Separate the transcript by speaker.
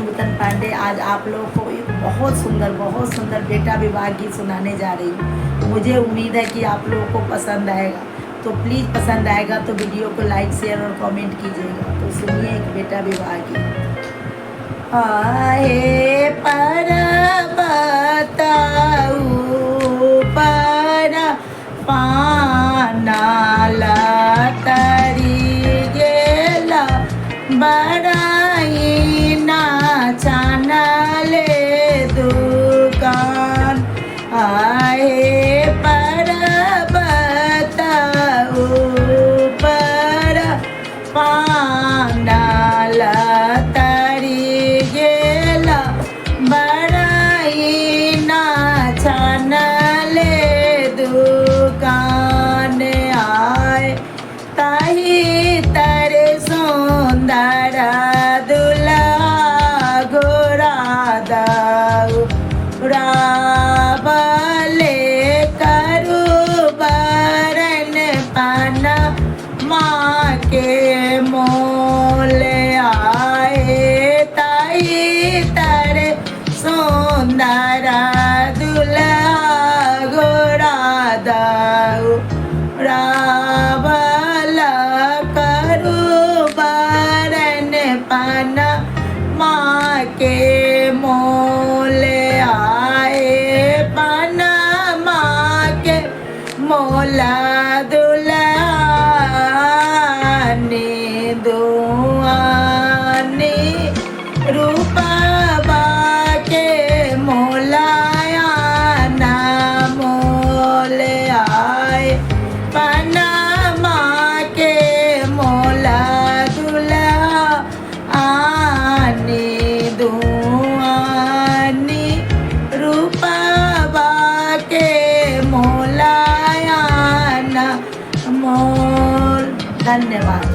Speaker 1: नूतन पांडे आज आप लोगों को एक बहुत सुंदर बेटा विवाह गीत सुनाने जा रही हूँ। मुझे उम्मीद है कि आप लोगों को पसंद आएगा, तो प्लीज़ पसंद आएगा तो वीडियो को लाइक शेयर और कमेंट कीजिएगा। तो सुनिए एक बेटा विवाह गीत। आए पर बताऊ पर पाना तरी गेला बड़ाई ना छानले दुकान। आए पर बताऊ पर पाना तरी गेला बड़ाई ना छानले दुकान। आए ताही तारे सुंदर दुल्हा गोरा दाऊ रावले करू बरन पाना माँ के मोल। आए ताई तारे सुंदर दुल्हा गोरा दाऊ रावल करू बरन पाना माँ के मोल। आए पाना माँ के मोला दुल्हानी दुआनी रूपा के मोलाया ना मोल। आए पाना माँ के मोला दुल्हा आनी दुआनी रूपा के मोलाया ना मोल। धन्यवाद।